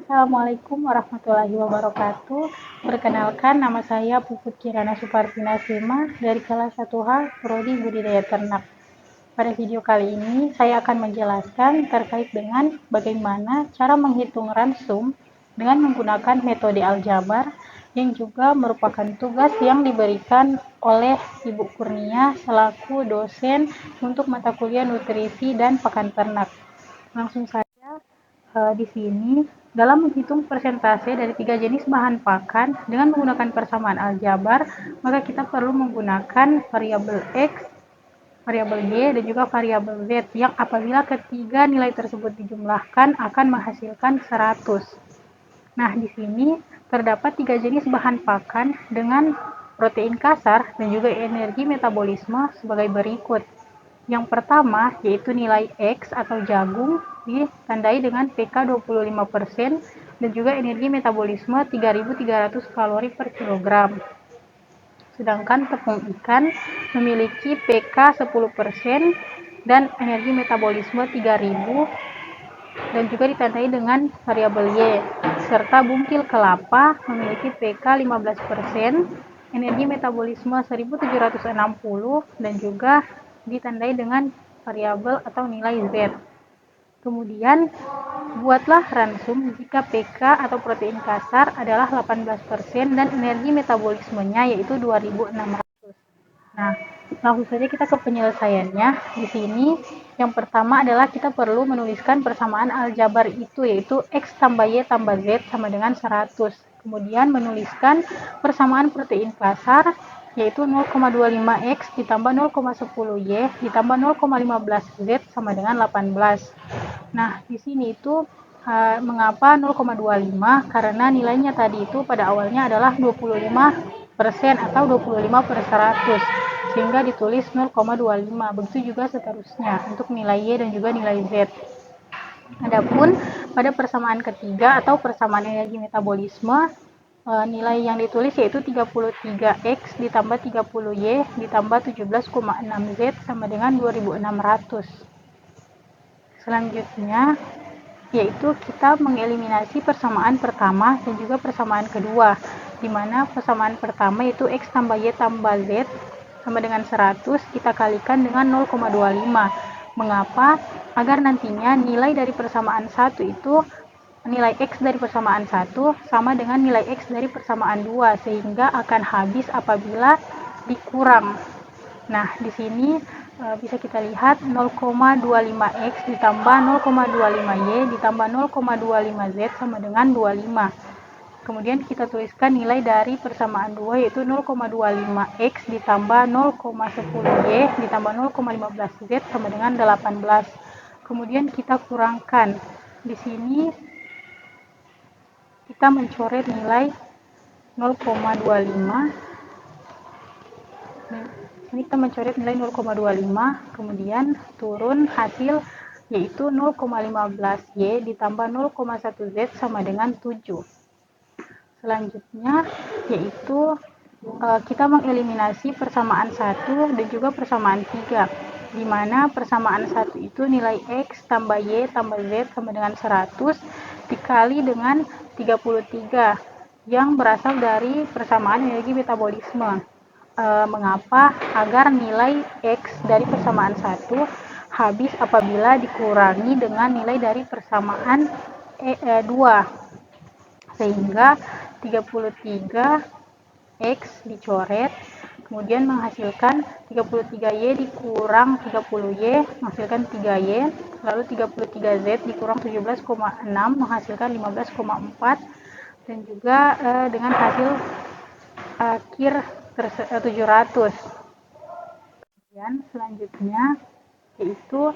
Assalamualaikum warahmatullahi wabarakatuh. Perkenalkan, nama saya Puput Kirana Supartina Sima dari kelas 1H Prodi Budidaya Ternak. Pada video kali ini, saya akan menjelaskan terkait dengan bagaimana cara menghitung ransum dengan menggunakan metode aljabar yang juga merupakan tugas yang diberikan oleh Ibu Kurnia selaku dosen untuk mata kuliah nutrisi dan pakan ternak. Langsung saja di sini, dalam menghitung persentase dari 3 jenis bahan pakan dengan menggunakan persamaan aljabar, maka kita perlu menggunakan variabel X, variabel Y, dan juga variabel Z yang apabila ketiga nilai tersebut dijumlahkan akan menghasilkan 100. Nah, di sini terdapat 3 jenis bahan pakan dengan protein kasar dan juga energi metabolisme sebagai berikut. Yang pertama yaitu nilai X atau jagung ditandai dengan pK 25% dan juga energi metabolisme 3.300 kalori per kilogram. Sedangkan tepung ikan memiliki pK 10% dan energi metabolisme 3.000 dan juga ditandai dengan variabel Y. Serta bungkil kelapa memiliki pK 15%, energi metabolisme 1760 dan juga ditandai dengan variabel atau nilai Z. Kemudian, buatlah ransum jika pK atau protein kasar adalah 18% dan energi metabolismenya yaitu 2600. Nah, langsung saja kita ke penyelesaiannya. Di sini, yang pertama adalah kita perlu menuliskan persamaan aljabar itu, yaitu X tambah Y tambah Z sama dengan 100. Kemudian menuliskan persamaan protein kasar, yaitu 0,25X ditambah 0,10Y ditambah 0,15Z sama dengan 18. Nah, di sini itu mengapa 0,25? Karena nilainya tadi itu pada awalnya adalah 25% atau 25/100, sehingga ditulis 0,25. Begitu juga seterusnya untuk nilai Y dan juga nilai Z. Adapun pada persamaan ketiga atau persamaan energi metabolisme, nilai yang ditulis yaitu 33X ditambah 30Y ditambah 17,6Z sama dengan 2600. Selanjutnya yaitu kita mengeliminasi persamaan pertama dan juga persamaan kedua, di mana persamaan pertama yaitu X tambah Y tambah Z sama dengan 100 kita kalikan dengan 0,25. Mengapa? Agar nantinya nilai dari persamaan 1 itu nilai X dari persamaan 1 sama dengan nilai X dari persamaan 2, sehingga akan habis apabila dikurang. Nah, di sini bisa kita lihat 0,25X ditambah 0,25Y ditambah 0,25Z sama dengan 25. Kemudian kita tuliskan nilai dari persamaan 2 yaitu 0,25X ditambah 0,10Y ditambah 0,15Z sama dengan 18. Kemudian kita kurangkan. Di sini kita mencoret nilai 0,25. Ini kita mencoret nilai 0,25, kemudian turun hasil yaitu 0,15Y ditambah 0,1Z sama dengan 7. Selanjutnya yaitu kita mengeliminasi persamaan 1 dan juga persamaan 3, di mana persamaan 1 itu nilai X tambah Y tambah Z sama dengan 100 dikali dengan 33 yang berasal dari persamaan energi metabolisme. Mengapa? Agar nilai X dari persamaan 1 habis apabila dikurangi dengan nilai dari persamaan 2, sehingga 33X dicoret, kemudian menghasilkan 33Y dikurang 30Y menghasilkan 3Y, lalu 33Z dikurang 17,6 menghasilkan 15,4, dan juga dengan hasil akhir 700. Kemudian selanjutnya yaitu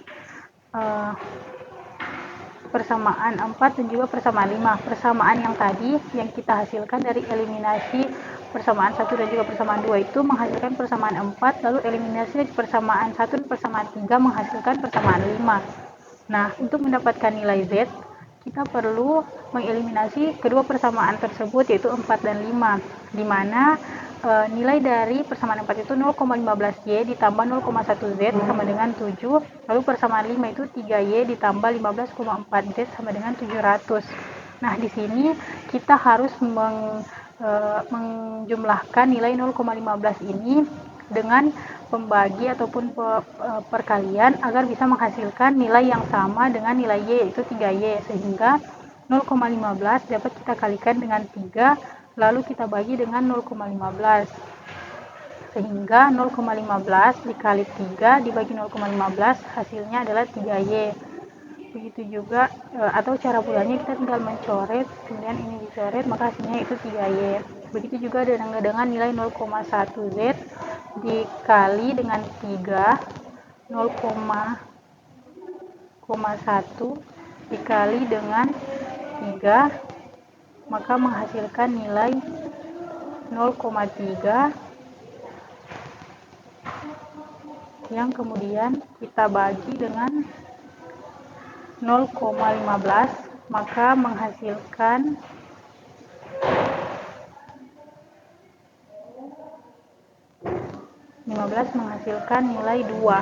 persamaan 4 dan juga persamaan 5. Persamaan yang tadi yang kita hasilkan dari eliminasi persamaan 1 dan juga persamaan 2 itu menghasilkan persamaan 4, lalu eliminasi dari persamaan 1 dan persamaan 3 menghasilkan persamaan 5. Nah, untuk mendapatkan nilai Z, kita perlu mengeliminasi kedua persamaan tersebut yaitu 4 dan 5, di mana nilai dari persamaan 4 itu 0,15Y ditambah 0,1Z sama dengan 7, lalu persamaan 5 itu 3Y ditambah 15,4Z sama dengan 700. Nah, di sini kita harus menjumlahkan nilai 0,15 ini dengan pembagi ataupun perkalian agar bisa menghasilkan nilai yang sama dengan nilai Y, yaitu 3Y, sehingga 0,15 dapat kita kalikan dengan 3, lalu kita bagi dengan 0,15, sehingga 0,15 dikali 3 dibagi 0,15 hasilnya adalah 3Y. Begitu juga atau cara bulannya kita tinggal mencoret, kemudian ini dicoret, maka hasilnya itu 3Y. Begitu juga dengan nilai 0,1 Z dikali dengan 3, 0,1 dikali dengan 3, maka menghasilkan nilai 0,3 yang kemudian kita bagi dengan 0,15, maka menghasilkan nilai 2.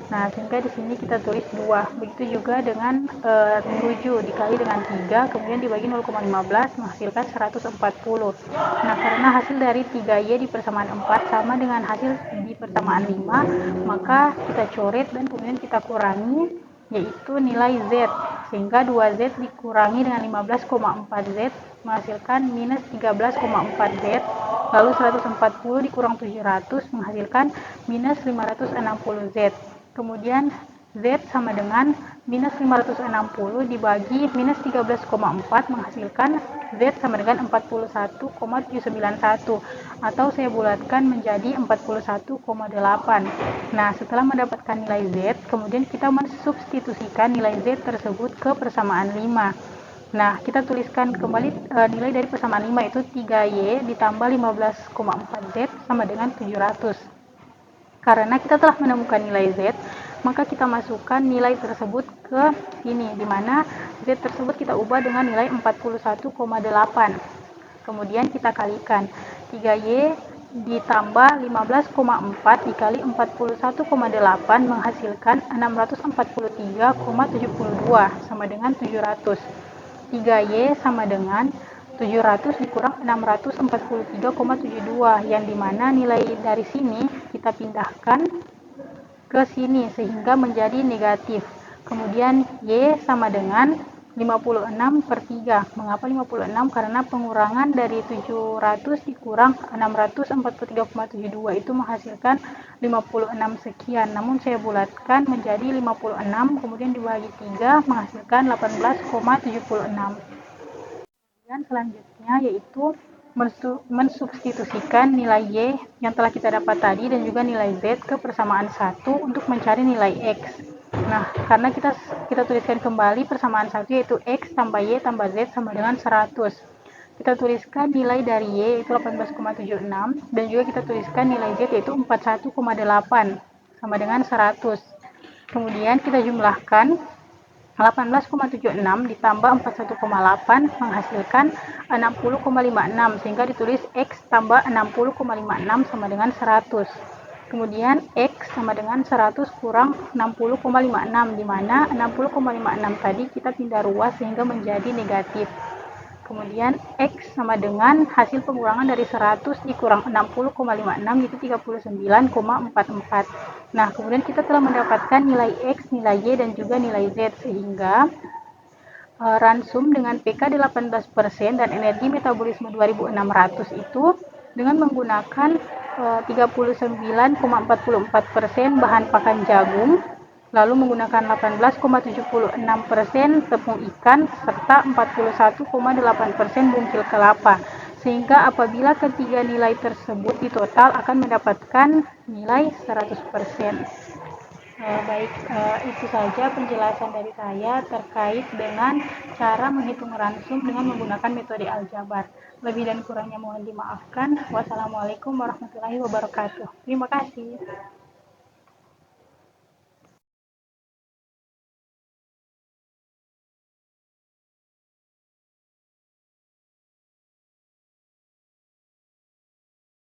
Nah, sehingga di sini kita tulis 2. Begitu juga dengan 7 dikali dengan 3, kemudian dibagi 0,15 menghasilkan 140. Nah, karena hasil dari 3Y di persamaan 4 sama dengan hasil di persamaan 5, maka kita coret dan kemudian kita kurangi, yaitu nilai Z. Sehingga 2Z dikurangi dengan 15,4Z menghasilkan minus 13,4Z. Lalu 140 dikurang 700 menghasilkan minus 560Z. Kemudian Z sama dengan minus 560 dibagi minus 13,4 menghasilkan Z sama dengan 41,791, atau saya bulatkan menjadi 41,8. Nah, setelah mendapatkan nilai Z, kemudian kita mensubstitusikan nilai Z tersebut ke persamaan 5. Nah, kita tuliskan kembali nilai dari persamaan 5 itu 3Y ditambah 15,4Z sama dengan 700. Karena kita telah menemukan nilai Z, maka kita masukkan nilai tersebut ke sini, di mana Z tersebut kita ubah dengan nilai 41,8. Kemudian kita kalikan 3Y ditambah 15,4 dikali 41,8 menghasilkan 643,72 sama dengan 700. 3Y sama dengan 700 dikurang 643,72, yang dimana nilai dari sini kita pindahkan ke sini sehingga menjadi negatif. Kemudian Y sama dengan 56/3. Mengapa 56? Karena pengurangan dari 700 dikurang 643,72 itu menghasilkan 56 sekian. Namun saya bulatkan menjadi 56, kemudian dibagi 3 menghasilkan 18,76. Dan selanjutnya yaitu mensubstitusikan nilai Y yang telah kita dapat tadi dan juga nilai Z ke persamaan 1 untuk mencari nilai X. Nah, karena kita tuliskan kembali persamaan 1 yaitu X tambah Y tambah Z sama dengan 100. Kita tuliskan nilai dari Y yaitu 18,76 dan juga kita tuliskan nilai Z yaitu 41,8 sama dengan 100. Kemudian kita jumlahkan 18,76 ditambah 41,8 menghasilkan 60,56, sehingga ditulis X tambah 60,56 sama dengan 100. Kemudian X sama dengan 100 kurang 60,56, di mana 60,56 tadi kita pindah ruas sehingga menjadi negatif. Kemudian X sama dengan hasil pengurangan dari 100 dikurang 60,56 itu 39,44. Nah, kemudian kita telah mendapatkan nilai X, nilai Y, dan juga nilai Z, sehingga ransum dengan pK 18% dan energi metabolisme 2600 itu dengan menggunakan 39,44% bahan pakan jagung, lalu menggunakan 18,76% tepung ikan, serta 41,8% bungkil kelapa. Sehingga apabila ketiga nilai tersebut ditotal akan mendapatkan nilai 100%. Baik, itu saja penjelasan dari saya terkait dengan cara menghitung ransum dengan menggunakan metode aljabar. Lebih dan kurangnya mohon dimaafkan. Wassalamualaikum warahmatullahi wabarakatuh. Terima kasih.